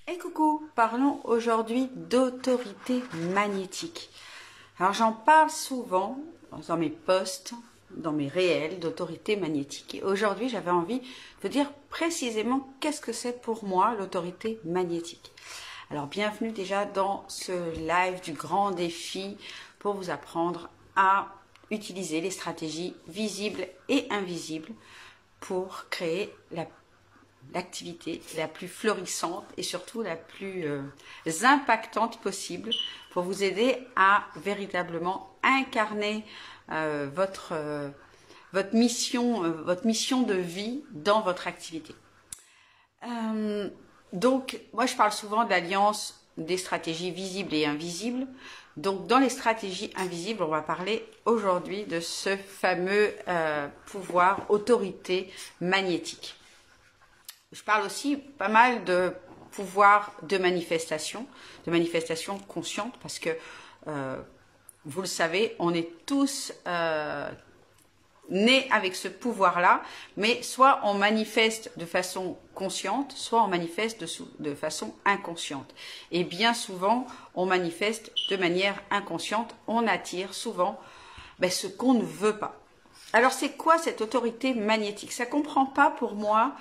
Et coucou, parlons aujourd'hui d'autorité magnétique. Alors j'en parle souvent dans mes posts, dans mes réels d'autorité magnétique. Et aujourd'hui j'avais envie de dire précisément qu'est-ce que c'est pour moi l'autorité magnétique. Alors bienvenue déjà dans ce live du grand défi pour vous apprendre à utiliser les stratégies visibles et invisibles pour créer l'activité la plus florissante et surtout la plus impactante possible pour vous aider à véritablement incarner votre mission de vie dans votre activité. Donc, moi je parle souvent de l'alliance des stratégies visibles et invisibles. Donc, dans les stratégies invisibles, on va parler aujourd'hui de ce fameux pouvoir autorité magnétique. Je parle aussi pas mal de pouvoir de manifestation consciente, parce que, vous le savez, on est tous nés avec ce pouvoir-là, mais soit on manifeste de façon consciente, soit on manifeste de façon inconsciente. Et bien souvent, on manifeste de manière inconsciente, on attire souvent ce qu'on ne veut pas. Alors c'est quoi cette autorité magnétique? Ça ne comprend pas pour moi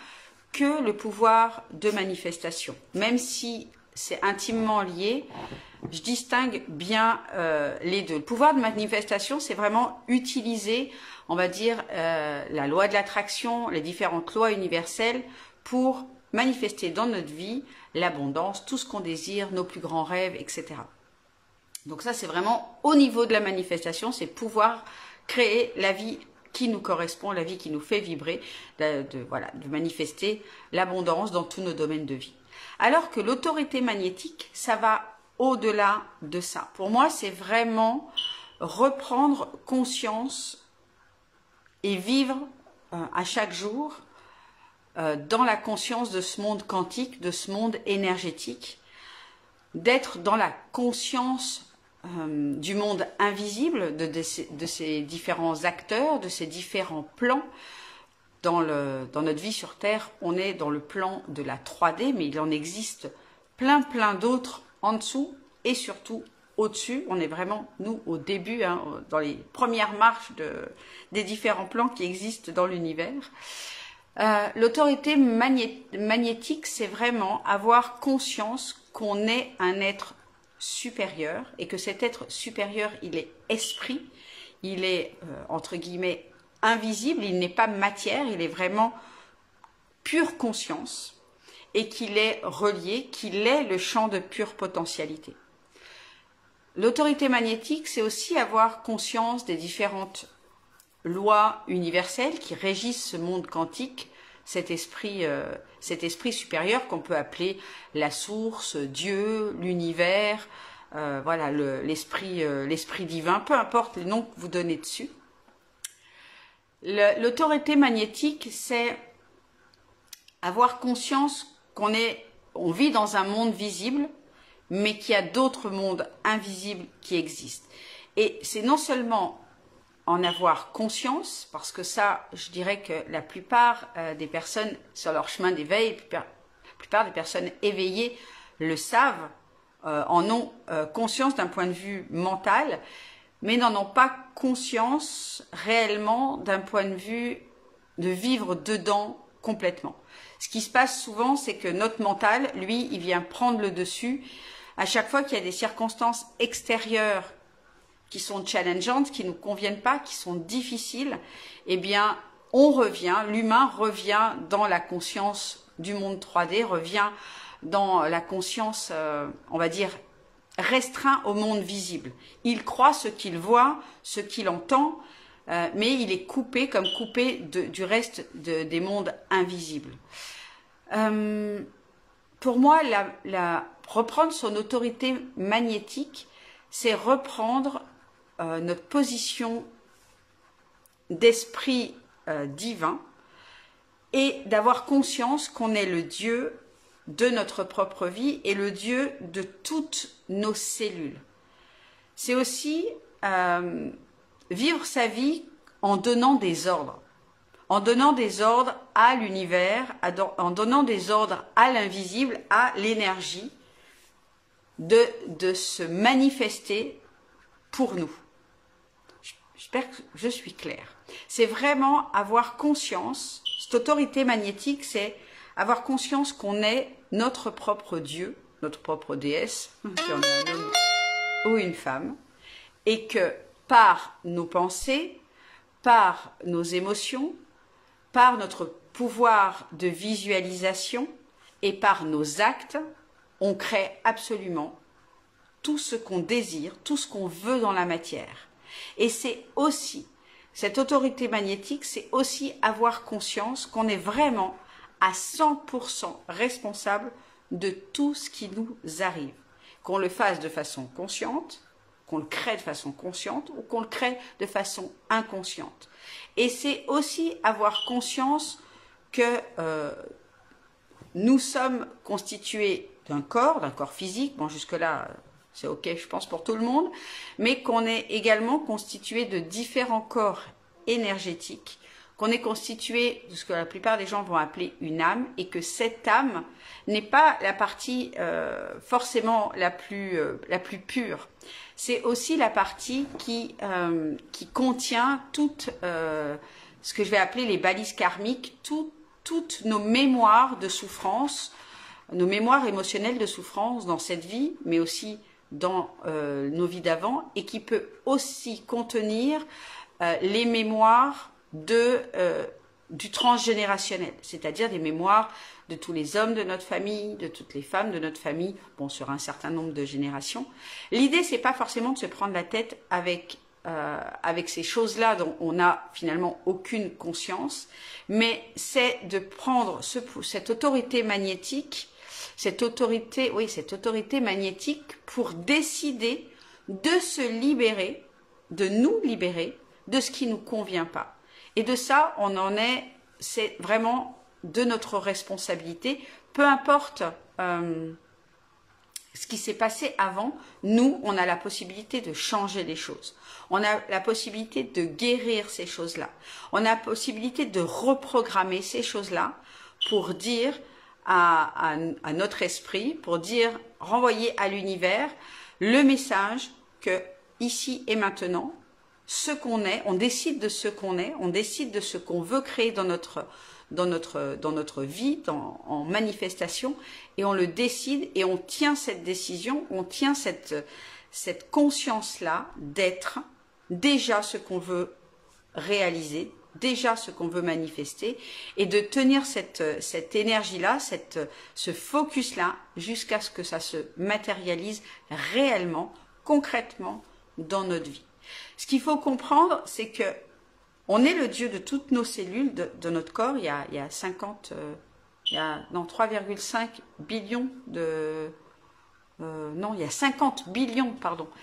que le pouvoir de manifestation. Même si c'est intimement lié, je distingue bien les deux. Le pouvoir de manifestation, c'est vraiment utiliser, on va dire, la loi de l'attraction, les différentes lois universelles pour manifester dans notre vie l'abondance, tout ce qu'on désire, nos plus grands rêves, etc. Donc ça, c'est vraiment au niveau de la manifestation, c'est pouvoir créer la vie qui nous correspond, la vie qui nous fait vibrer, de manifester l'abondance dans tous nos domaines de vie. Alors que l'autorité magnétique, ça va au-delà de ça. Pour moi, c'est vraiment reprendre conscience et vivre à chaque jour dans la conscience de ce monde quantique, de ce monde énergétique, d'être dans la conscience du monde invisible, de ces différents acteurs, de ces différents plans. Dans notre vie sur Terre, on est dans le plan de la 3D, mais il en existe plein d'autres en dessous et surtout au-dessus. On est vraiment, nous, au début, dans les premières marches des différents plans qui existent dans l'univers. L'autorité magnétique, c'est vraiment avoir conscience qu'on est un être supérieur et que cet être supérieur, il est esprit, il est entre guillemets invisible, il n'est pas matière, il est vraiment pure conscience et qu'il est relié, qu'il est le champ de pure potentialité. L'autorité magnétique, c'est aussi avoir conscience des différentes lois universelles qui régissent ce monde quantique, cet esprit supérieur qu'on peut appeler la source, Dieu, l'univers, l'esprit divin, peu importe les noms que vous donnez dessus. L'autorité magnétique, c'est avoir conscience on vit dans un monde visible, mais qu'il y a d'autres mondes invisibles qui existent. Et c'est non seulement en avoir conscience, parce que ça, je dirais que la plupart des personnes sur leur chemin d'éveil, la plupart des personnes éveillées le savent, en ont conscience d'un point de vue mental, mais n'en ont pas conscience réellement d'un point de vue de vivre dedans complètement. Ce qui se passe souvent, c'est que notre mental, lui, il vient prendre le dessus à chaque fois qu'il y a des circonstances extérieures qui sont challengeantes, qui ne nous conviennent pas, qui sont difficiles, eh bien, l'humain revient dans la conscience du monde 3D, revient dans la conscience, on va dire, restreint au monde visible. Il croit ce qu'il voit, ce qu'il entend, mais il est coupé du reste des mondes invisibles. Pour moi, reprendre son autorité magnétique, c'est reprendre notre position d'esprit divin et d'avoir conscience qu'on est le Dieu de notre propre vie et le Dieu de toutes nos cellules. C'est aussi vivre sa vie en donnant des ordres, en donnant des ordres à l'univers, en donnant des ordres à l'invisible, à l'énergie, de se manifester pour nous. J'espère que je suis claire. C'est vraiment avoir conscience, cette autorité magnétique, c'est avoir conscience qu'on est notre propre Dieu, notre propre déesse, si on est un homme ou une femme, et que par nos pensées, par nos émotions, par notre pouvoir de visualisation et par nos actes, on crée absolument tout ce qu'on désire, tout ce qu'on veut dans la matière. Et c'est aussi, cette autorité magnétique, c'est aussi avoir conscience qu'on est vraiment à 100% responsable de tout ce qui nous arrive. Qu'on le fasse de façon consciente, qu'on le crée de façon consciente ou qu'on le crée de façon inconsciente. Et c'est aussi avoir conscience que nous sommes constitués d'un corps physique, bon jusque-là c'est ok je pense pour tout le monde, mais qu'on est également constitué de différents corps énergétiques, qu'on est constitué de ce que la plupart des gens vont appeler une âme, et que cette âme n'est pas la partie forcément la plus pure. C'est aussi la partie qui contient toutes ce que je vais appeler les balises karmiques, toutes nos mémoires de souffrance, nos mémoires émotionnelles de souffrance dans cette vie, mais aussi dans nos vies d'avant, et qui peut aussi contenir les mémoires du transgénérationnel, c'est-à-dire des mémoires de tous les hommes de notre famille, de toutes les femmes de notre famille, bon, sur un certain nombre de générations. L'idée, c'est pas forcément de se prendre la tête avec ces choses-là dont on n'a finalement aucune conscience, mais c'est de prendre cette autorité magnétique, cette autorité magnétique pour décider de se libérer, de nous libérer de ce qui ne nous convient pas. Et de ça, c'est vraiment de notre responsabilité, peu importe ce qui s'est passé avant, nous, on a la possibilité de changer les choses. On a la possibilité de guérir ces choses-là. On a la possibilité de reprogrammer ces choses-là pour dire à notre esprit, pour dire, renvoyer à l'univers le message que ici et maintenant, ce qu'on est, on décide de ce qu'on est, on décide de ce qu'on veut créer dans notre vie, en manifestation, et on le décide et on tient cette décision, on tient cette conscience-là d'être déjà ce qu'on veut réaliser, déjà ce qu'on veut manifester, et de tenir cette énergie-là, ce focus-là, jusqu'à ce que ça se matérialise réellement, concrètement, dans notre vie. Ce qu'il faut comprendre, c'est que on est le Dieu de toutes nos cellules de notre corps. Il y a 3,5 billions il y a 50 billions,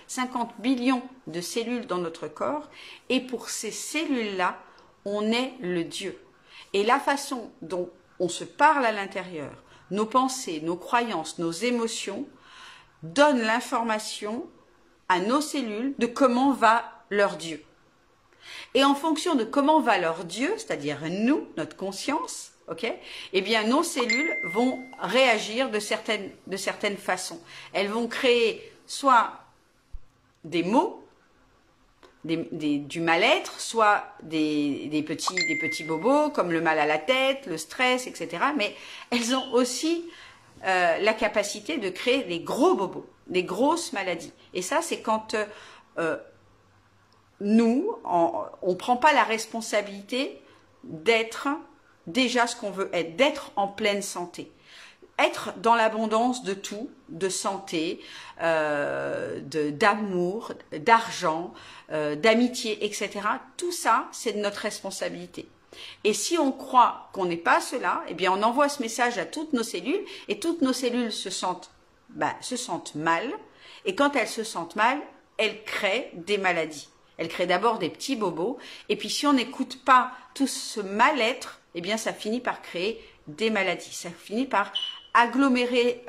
50 billions de cellules dans notre corps. Et pour ces cellules-là, on est le Dieu. Et la façon dont on se parle à l'intérieur, nos pensées, nos croyances, nos émotions, donnent l'information à nos cellules de comment va leur Dieu. Et en fonction de comment va leur Dieu, c'est-à-dire nous, notre conscience, eh bien nos cellules vont réagir de certaines façons. Elles vont créer soit des maux, du mal-être, soit des petits bobos comme le mal à la tête, le stress, etc. Mais elles ont aussi la capacité de créer des gros bobos, des grosses maladies. Et ça, c'est quand nous, on ne prend pas la responsabilité d'être déjà ce qu'on veut être, d'être en pleine santé. Être dans l'abondance de tout, de santé, d'amour, d'argent, d'amitié, etc. Tout ça, c'est de notre responsabilité. Et si on croit qu'on n'est pas cela, eh bien on envoie ce message à toutes nos cellules, et toutes nos cellules se sentent mal. Et quand elles se sentent mal, elles créent des maladies. Elles créent d'abord des petits bobos, et puis si on n'écoute pas tout ce mal-être, eh bien ça finit par créer des maladies. Ça finit par agglomérer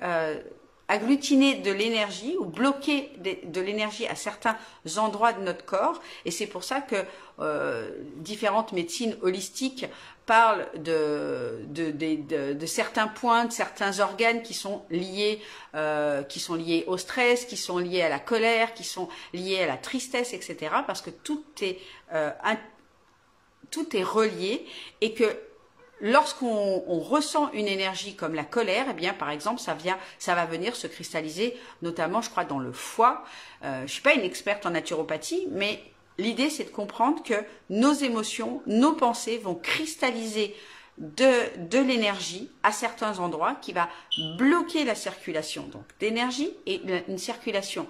agglutiner de l'énergie ou bloquer de l'énergie à certains endroits de notre corps. Et c'est pour ça que différentes médecines holistiques parlent de certains points, de certains organes qui sont liés au stress, qui sont liés à la colère, qui sont liés à la tristesse, etc. Parce que tout est relié et que lorsqu'on ressent une énergie comme la colère, eh bien, par exemple, ça va venir se cristalliser, notamment, je crois, dans le foie. Je suis pas une experte en naturopathie, mais l'idée, c'est de comprendre que nos émotions, nos pensées vont cristalliser de l'énergie à certains endroits qui va bloquer la circulation donc d'énergie, et une circulation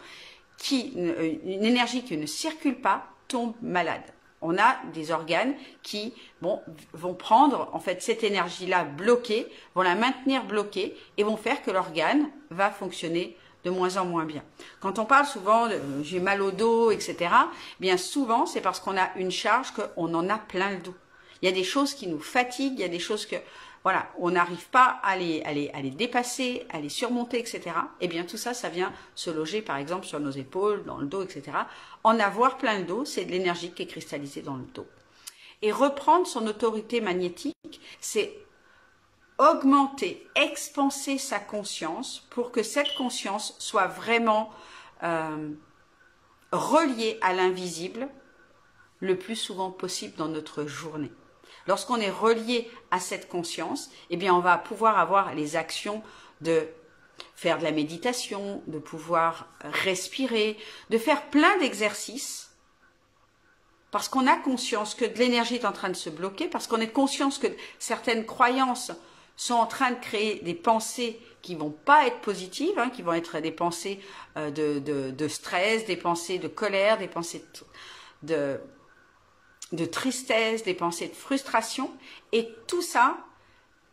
une énergie qui ne circule pas tombe malade. On a des organes qui vont prendre en fait cette énergie-là bloquée, vont la maintenir bloquée et vont faire que l'organe va fonctionner de moins en moins bien. Quand on parle souvent de j'ai mal au dos, etc., bien souvent c'est parce qu'on a une charge, qu'on en a plein le dos. Il y a des choses qui nous fatiguent, il y a des choses que voilà, on n'arrive pas à les dépasser, à les surmonter, etc. Et bien tout ça, ça vient se loger par exemple sur nos épaules, dans le dos, etc. En avoir plein le dos, c'est de l'énergie qui est cristallisée dans le dos. Et reprendre son autorité magnétique, c'est augmenter, expanser sa conscience pour que cette conscience soit vraiment reliée à l'invisible le plus souvent possible dans notre journée. Lorsqu'on est relié à cette conscience, eh bien, on va pouvoir avoir les actions de faire de la méditation, de pouvoir respirer, de faire plein d'exercices, parce qu'on a conscience que de l'énergie est en train de se bloquer, parce qu'on est conscience que certaines croyances sont en train de créer des pensées qui vont pas être positives, hein, qui vont être des pensées de stress, des pensées de colère, des pensées de tristesse, des pensées de frustration, et tout ça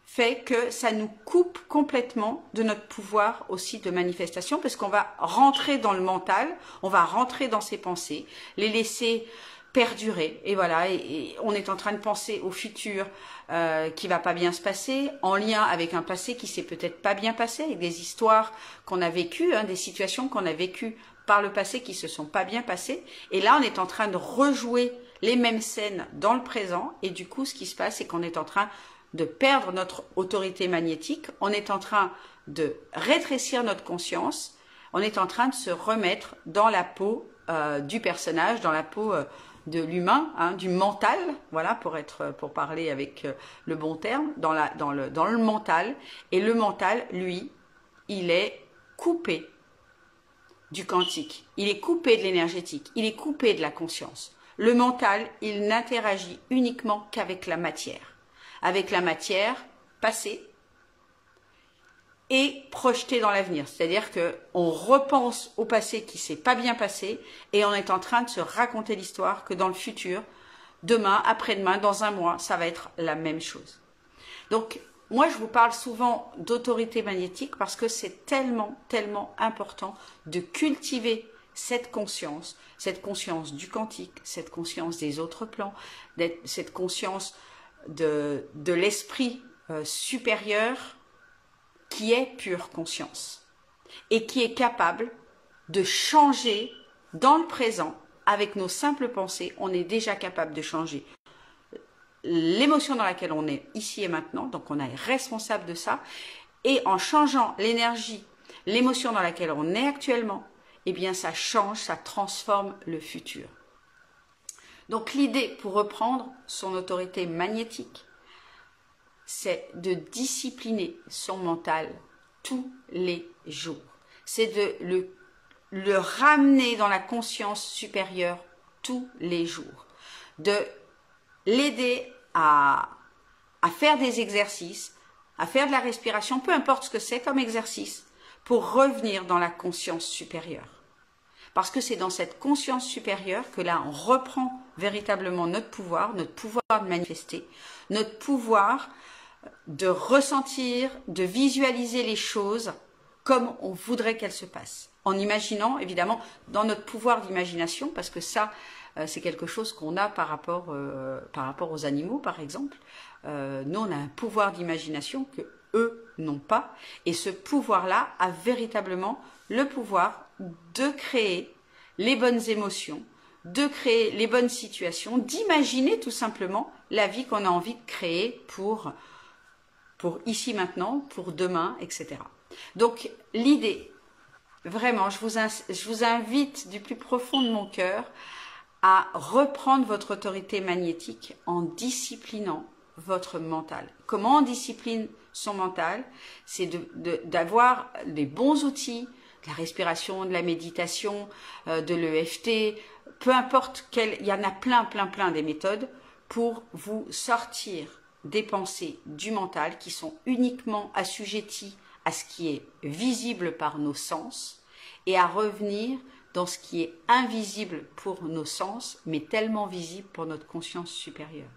fait que ça nous coupe complètement de notre pouvoir aussi de manifestation, parce qu'on va rentrer dans le mental, on va rentrer dans ces pensées, les laisser perdurer, et voilà, et on est en train de penser au futur qui va pas bien se passer, en lien avec un passé qui s'est peut-être pas bien passé, avec des histoires qu'on a vécues, hein, des situations qu'on a vécues par le passé qui se sont pas bien passées, et là on est en train de rejouer les mêmes scènes dans le présent, et du coup ce qui se passe c'est qu'on est en train de perdre notre autorité magnétique, on est en train de rétrécir notre conscience, on est en train de se remettre dans la peau du personnage, dans la peau de l'humain, hein, du mental, voilà, pour parler avec le bon terme, dans le mental, et le mental, lui, il est coupé du quantique, il est coupé de l'énergétique, il est coupé de la conscience. Le mental, il n'interagit uniquement qu'avec la matière passée et projetée dans l'avenir. C'est-à-dire qu'on repense au passé qui s'est pas bien passé et on est en train de se raconter l'histoire que dans le futur, demain, après-demain, dans un mois, ça va être la même chose. Donc, moi, je vous parle souvent d'autorité magnétique parce que c'est tellement, tellement important de cultiver cette conscience du quantique, cette conscience des autres plans, cette conscience de l'esprit supérieur qui est pure conscience et qui est capable de changer dans le présent avec nos simples pensées. On est déjà capable de changer l'émotion dans laquelle on est ici et maintenant, donc on est responsable de ça, et en changeant l'énergie, l'émotion dans laquelle on est actuellement, eh bien ça change, ça transforme le futur. Donc l'idée, pour reprendre son autorité magnétique, c'est de discipliner son mental tous les jours. C'est de le ramener dans la conscience supérieure tous les jours. De l'aider à faire des exercices, à faire de la respiration, peu importe ce que c'est comme exercice, pour revenir dans la conscience supérieure. Parce que c'est dans cette conscience supérieure que là, on reprend véritablement notre pouvoir de manifester, notre pouvoir de ressentir, de visualiser les choses comme on voudrait qu'elles se passent. En imaginant, évidemment, dans notre pouvoir d'imagination, parce que ça, c'est quelque chose qu'on a par rapport aux animaux, par exemple. Nous, on a un pouvoir d'imagination que eux n'ont pas. Et ce pouvoir-là a véritablement le pouvoir de créer les bonnes émotions, de créer les bonnes situations, d'imaginer tout simplement la vie qu'on a envie de créer pour ici maintenant, pour demain, etc. Donc l'idée, vraiment, je vous invite du plus profond de mon cœur à reprendre votre autorité magnétique en disciplinant votre mental. Comment on discipline son mental? C'est d'avoir des bons outils, de la respiration, de la méditation, de l'EFT, peu importe il y en a plein des méthodes pour vous sortir des pensées du mental qui sont uniquement assujetties à ce qui est visible par nos sens et à revenir dans ce qui est invisible pour nos sens, mais tellement visible pour notre conscience supérieure.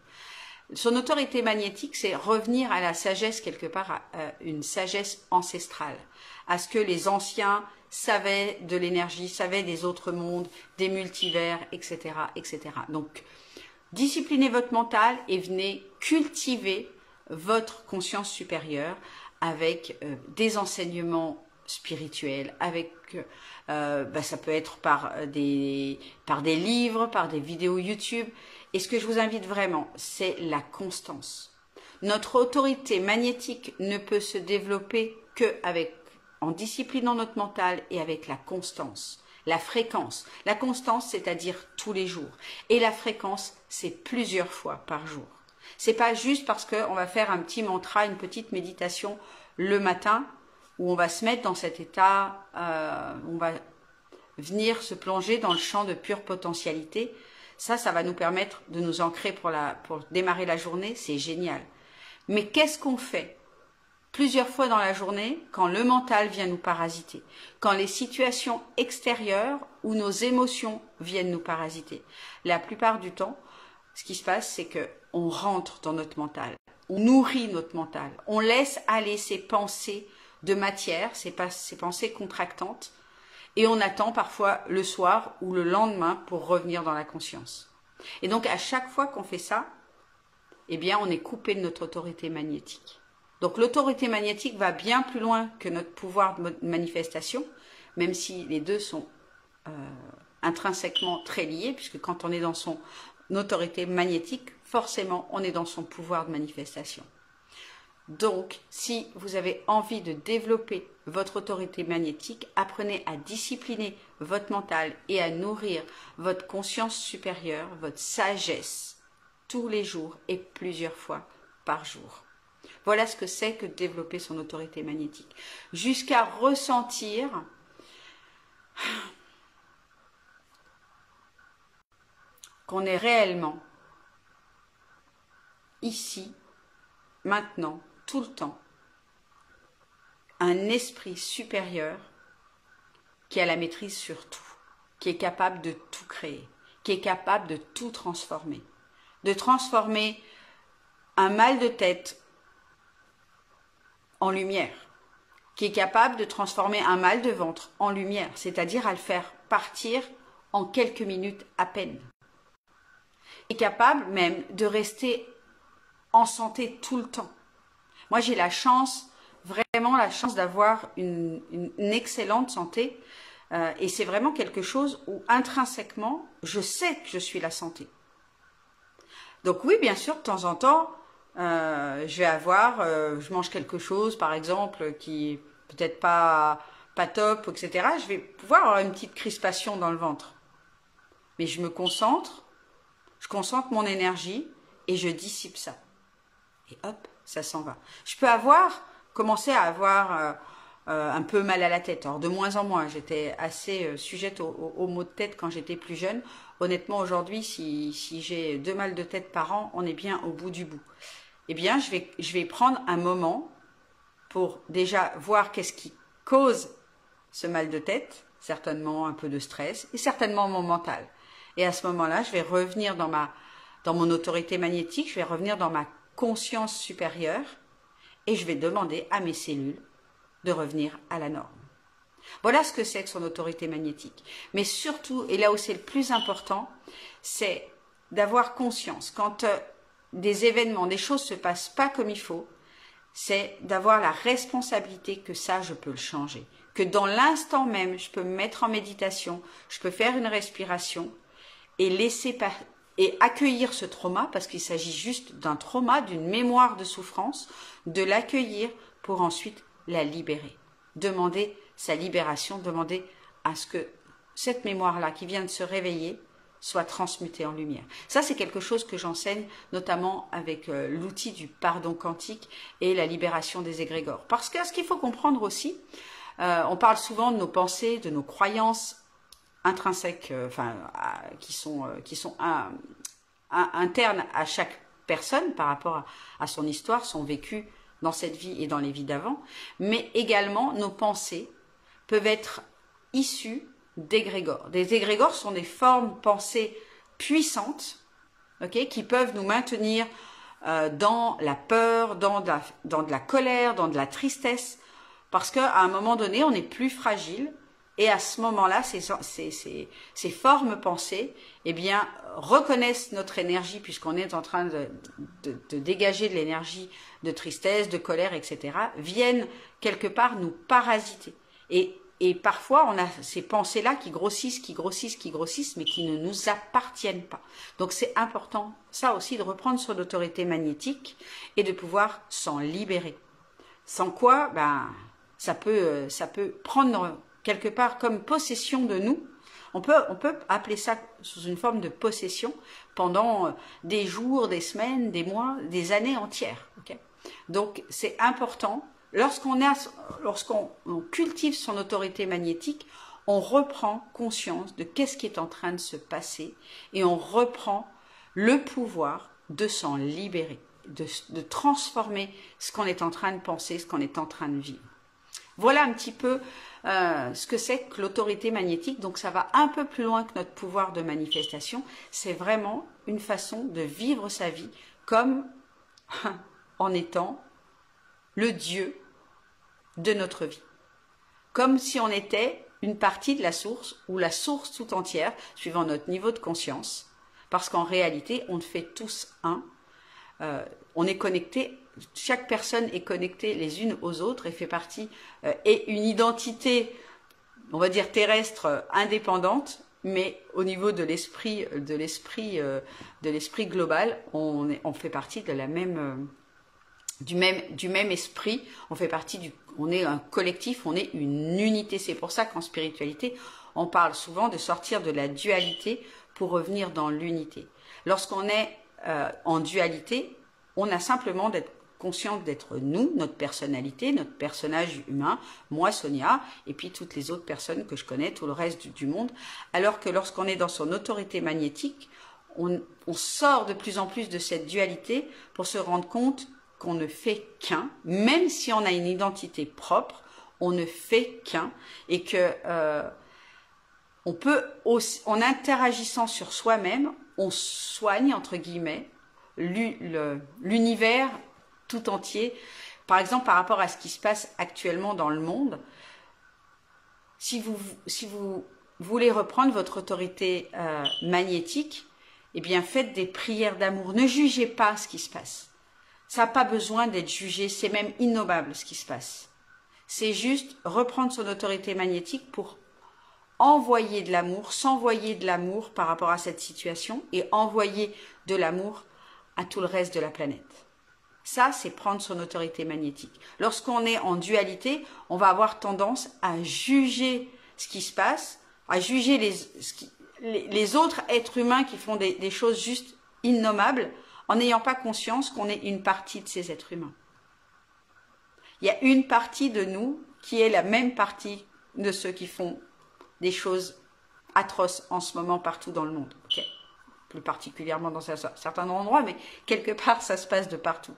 Son autorité magnétique, c'est revenir à la sagesse quelque part, à une sagesse ancestrale, à ce que les anciens savaient de l'énergie, savaient des autres mondes, des multivers, etc., etc. Donc, disciplinez votre mental et venez cultiver votre conscience supérieure avec des enseignements spirituels, avec ça peut être par des livres, par des vidéos YouTube. Et ce que je vous invite vraiment, c'est la constance. Notre autorité magnétique ne peut se développer en disciplinant notre mental et avec la constance. La fréquence. La constance, c'est-à-dire tous les jours. Et la fréquence, c'est plusieurs fois par jour. C'est pas juste parce qu'on va faire un petit mantra, une petite méditation le matin, où on va se mettre dans cet état, on va venir se plonger dans le champ de pure potentialité. Ça va nous permettre de nous ancrer pour démarrer la journée, c'est génial. Mais qu'est-ce qu'on fait plusieurs fois dans la journée quand le mental vient nous parasiter, quand les situations extérieures ou nos émotions viennent nous parasiter? La plupart du temps, ce qui se passe, c'est qu'on rentre dans notre mental, on nourrit notre mental, on laisse aller ces pensées de matière, ces pensées contractantes, et on attend parfois le soir ou le lendemain pour revenir dans la conscience. Et donc à chaque fois qu'on fait ça, eh bien on est coupé de notre autorité magnétique. Donc l'autorité magnétique va bien plus loin que notre pouvoir de manifestation, même si les deux sont intrinsèquement très liés, puisque quand on est dans son autorité magnétique, forcément on est dans son pouvoir de manifestation. Donc, si vous avez envie de développer votre autorité magnétique, apprenez à discipliner votre mental et à nourrir votre conscience supérieure, votre sagesse, tous les jours et plusieurs fois par jour. Voilà ce que c'est que de développer son autorité magnétique. Jusqu'à ressentir qu'on est réellement ici, maintenant, tout le temps, un esprit supérieur qui a la maîtrise sur tout, qui est capable de tout créer, qui est capable de tout transformer. De transformer un mal de tête en lumière, qui est capable de transformer un mal de ventre en lumière, c'est-à-dire à le faire partir en quelques minutes à peine. Qui est capable même de rester en santé tout le temps. Moi, j'ai la chance, vraiment la chance d'avoir une excellente santé et c'est vraiment quelque chose où intrinsèquement, je sais que je suis la santé. Donc oui, bien sûr, de temps en temps, je mange quelque chose, par exemple, qui est peut-être pas top, etc. Je vais pouvoir avoir une petite crispation dans le ventre. Mais je me concentre, je concentre mon énergie et je dissipe ça. Et hop, ça s'en va. Je peux commencer à avoir un peu mal à la tête. Alors de moins en moins, j'étais assez sujette aux maux de tête quand j'étais plus jeune. Honnêtement, aujourd'hui, si j'ai 2 mal de tête par an, on est bien au bout du bout. Eh bien, je vais prendre un moment pour déjà voir qu'est-ce qui cause ce mal de tête, certainement un peu de stress et certainement mon mental. Et à ce moment-là, je vais revenir dans mon autorité magnétique, je vais revenir dans ma conscience supérieure et je vais demander à mes cellules de revenir à la norme. Voilà ce que c'est que son autorité magnétique. Mais surtout, et là où c'est le plus important, c'est d'avoir conscience quand des événements, des choses se passent pas comme il faut, c'est d'avoir la responsabilité que ça, je peux le changer. Que dans l'instant même, je peux me mettre en méditation, je peux faire une respiration et et accueillir ce trauma, parce qu'il s'agit juste d'un trauma, d'une mémoire de souffrance, de l'accueillir pour ensuite la libérer. Demander sa libération, demander à ce que cette mémoire-là qui vient de se réveiller soit transmutée en lumière. Ça, c'est quelque chose que j'enseigne notamment avec l'outil du pardon quantique et la libération des égrégores. Parce que ce qu'il faut comprendre aussi, on parle souvent de nos pensées, de nos croyances intrinsèques, qui sont internes à chaque personne par rapport à son histoire, son vécu dans cette vie et dans les vies d'avant, mais également nos pensées peuvent être issues d'égrégores. Des égrégores sont des formes pensées puissantes, qui peuvent nous maintenir dans la peur, dans de la colère, dans de la tristesse, parce qu'à un moment donné, on est plus fragile. Et à ce moment-là, ces formes pensées, reconnaissent notre énergie, puisqu'on est en train de dégager de l'énergie de tristesse, de colère, etc., viennent quelque part nous parasiter. Et parfois, on a ces pensées-là qui grossissent, mais qui ne nous appartiennent pas. Donc c'est important, ça aussi, de reprendre son autorité magnétique et de pouvoir s'en libérer. Sans quoi, ça peut prendre quelque part comme possession de nous. On peut appeler ça sous une forme de possession pendant des jours, des semaines, des mois, des années entières. Donc c'est important, lorsqu'on cultive son autorité magnétique, on reprend conscience de qu'est-ce qui est en train de se passer et on reprend le pouvoir de s'en libérer, de transformer ce qu'on est en train de penser, ce qu'on est en train de vivre. Voilà un petit peu ce que c'est que l'autorité magnétique. Donc ça va un peu plus loin que notre pouvoir de manifestation. C'est vraiment une façon de vivre sa vie comme en étant le Dieu de notre vie. Comme si on était une partie de la source ou la source tout entière, suivant notre niveau de conscience. Parce qu'en réalité, on fait tous un. On est connecté. Chaque personne est connectée les unes aux autres et fait partie, et une identité, on va dire terrestre, indépendante, mais au niveau de l'esprit global, on fait partie de la même, du même esprit. On est un collectif, on est une unité. C'est pour ça qu'en spiritualité, on parle souvent de sortir de la dualité pour revenir dans l'unité. Lorsqu'on est en dualité, on a simplement d'être consciente d'être nous, notre personnalité, notre personnage humain, moi Sonia, et puis toutes les autres personnes que je connais, tout le reste du monde. Alors que lorsqu'on est dans son autorité magnétique, on sort de plus en plus de cette dualité pour se rendre compte qu'on ne fait qu'un, même si on a une identité propre, on ne fait qu'un, et que on peut aussi, en interagissant sur soi-même, on soigne, entre guillemets, l'univers tout entier. Par exemple, par rapport à ce qui se passe actuellement dans le monde, si vous voulez reprendre votre autorité magnétique, faites des prières d'amour. Ne jugez pas ce qui se passe. Ça n'a pas besoin d'être jugé, c'est même innommable ce qui se passe. C'est juste reprendre son autorité magnétique pour envoyer de l'amour, s'envoyer de l'amour par rapport à cette situation et envoyer de l'amour à tout le reste de la planète. Ça, c'est prendre son autorité magnétique. Lorsqu'on est en dualité, on va avoir tendance à juger ce qui se passe, à juger les autres êtres humains qui font des choses juste innommables, en n'ayant pas conscience qu'on est une partie de ces êtres humains. Il y a une partie de nous qui est la même partie de ceux qui font des choses atroces en ce moment partout dans le monde. Plus particulièrement dans certains endroits, mais quelque part, ça se passe de partout.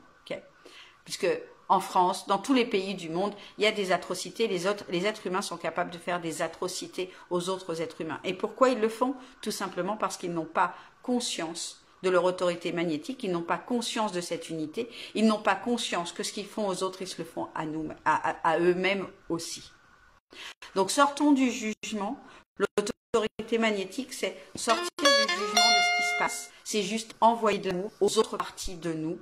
Puisque en France, dans tous les pays du monde, il y a des atrocités. Les êtres humains sont capables de faire des atrocités aux autres êtres humains. Et pourquoi ils le font? Tout simplement parce qu'ils n'ont pas conscience de leur autorité magnétique, ils n'ont pas conscience de cette unité, ils n'ont pas conscience que ce qu'ils font aux autres, ils se le font à eux-mêmes aussi. Donc sortons du jugement. L'autorité magnétique, c'est sortir du jugement de ce qui se passe. C'est juste envoyer de l'amour aux autres parties de nous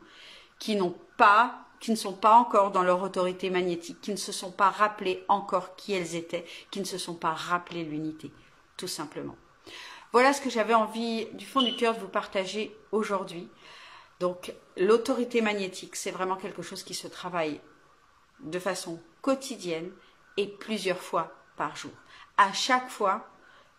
qui n'ont pas qui ne sont pas encore dans leur autorité magnétique, qui ne se sont pas rappelés encore qui elles étaient, qui ne se sont pas rappelés l'unité, tout simplement. Voilà ce que j'avais envie du fond du cœur de vous partager aujourd'hui. Donc l'autorité magnétique, c'est vraiment quelque chose qui se travaille de façon quotidienne et plusieurs fois par jour. À chaque fois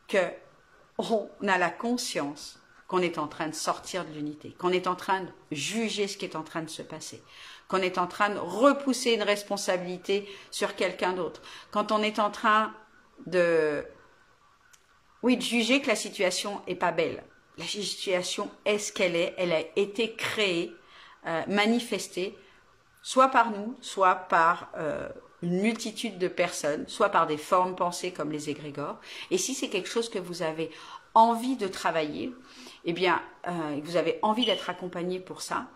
qu'on a la conscience qu'on est en train de sortir de l'unité, qu'on est en train de juger ce qui est en train de se passer, qu'on est en train de repousser une responsabilité sur quelqu'un d'autre, quand on est en train de juger que la situation est pas belle. La situation est ce qu'elle est, elle a été créée, manifestée, soit par nous, soit par une multitude de personnes, soit par des formes pensées comme les égrégores. Et si c'est quelque chose que vous avez envie de travailler, eh bien, vous avez envie d'être accompagné pour ça,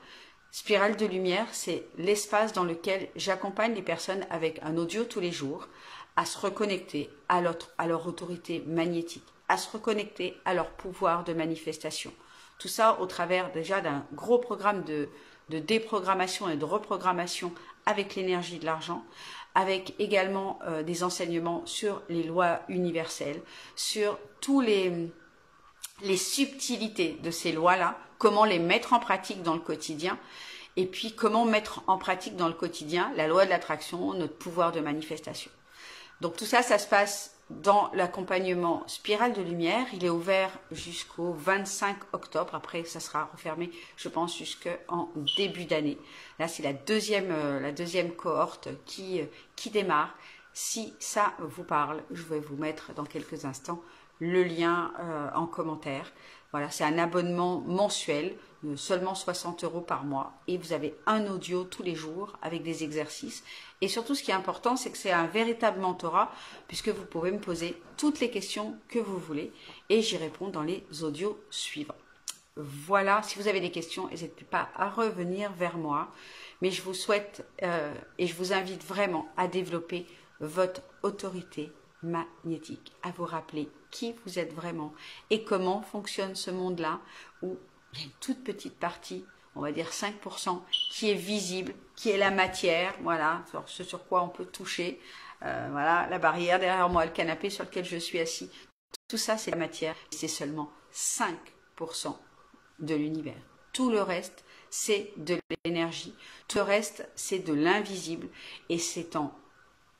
Spirale de Lumière, c'est l'espace dans lequel j'accompagne les personnes avec un audio tous les jours à se reconnecter à leur autorité magnétique, à se reconnecter à leur pouvoir de manifestation. Tout ça au travers déjà d'un gros programme de déprogrammation et de reprogrammation avec l'énergie de l'argent, avec également des enseignements sur les lois universelles, sur tous les subtilités de ces lois-là, comment les mettre en pratique dans le quotidien, et puis comment mettre en pratique dans le quotidien la loi de l'attraction, notre pouvoir de manifestation. Donc tout ça, ça se passe dans l'accompagnement Spirale de Lumière. Il est ouvert jusqu'au 25 octobre. Après, ça sera refermé, je pense, jusqu'en début d'année. Là, c'est la deuxième cohorte qui démarre. Si ça vous parle, je vais vous mettre dans quelques instants le lien en commentaire. Voilà, c'est un abonnement mensuel, seulement 60 € par mois. Et vous avez un audio tous les jours avec des exercices. Et surtout, ce qui est important, c'est que c'est un véritable mentorat, puisque vous pouvez me poser toutes les questions que vous voulez. Et j'y réponds dans les audios suivants. Voilà, si vous avez des questions, n'hésitez pas à revenir vers moi. Mais je vous souhaite et je vous invite vraiment à développer votre autorité magnétique, à vous rappeler qui vous êtes vraiment et comment fonctionne ce monde-là où il y a une toute petite partie, on va dire 5%, qui est visible, qui est la matière, voilà, ce sur quoi on peut toucher, voilà, la barrière derrière moi, le canapé sur lequel je suis assis, tout ça c'est la matière, c'est seulement 5% de l'univers. Tout le reste, c'est de l'énergie, tout le reste, c'est de l'invisible et c'est en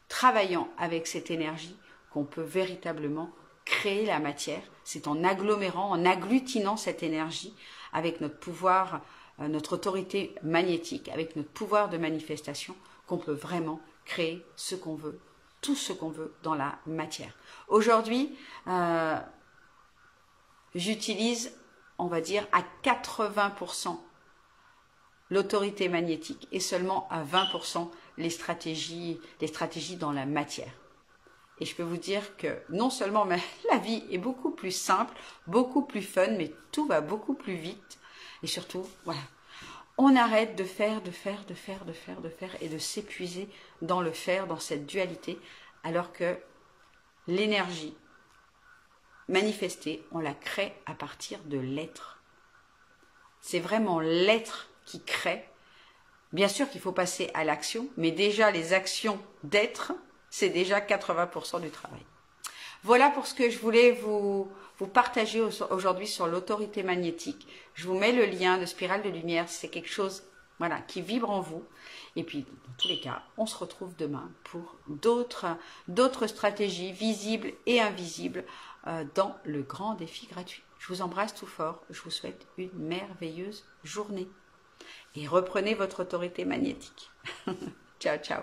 travaillant avec cette énergie qu'on peut véritablement créer la matière. C'est en agglomérant, en agglutinant cette énergie avec notre pouvoir, notre autorité magnétique, avec notre pouvoir de manifestation, qu'on peut vraiment créer ce qu'on veut, tout ce qu'on veut dans la matière. Aujourd'hui, j'utilise, on va dire, à 80% l'autorité magnétique et seulement à 20% les stratégies dans la matière. Et je peux vous dire que non seulement la vie est beaucoup plus simple, beaucoup plus fun, mais tout va beaucoup plus vite. Et surtout, voilà, on arrête de faire et de s'épuiser dans le faire, dans cette dualité, alors que l'énergie manifestée, on la crée à partir de l'être. C'est vraiment l'être qui crée. Bien sûr qu'il faut passer à l'action, mais déjà les actions d'être, c'est déjà 80% du travail. Voilà pour ce que je voulais vous partager aujourd'hui sur l'autorité magnétique. Je vous mets le lien de Spirale de Lumière si c'est quelque chose voilà, qui vibre en vous. Et puis, dans tous les cas, on se retrouve demain pour d'autres stratégies visibles et invisibles dans le grand défi gratuit. Je vous embrasse tout fort. Je vous souhaite une merveilleuse journée. Et reprenez votre autorité magnétique. Ciao, ciao.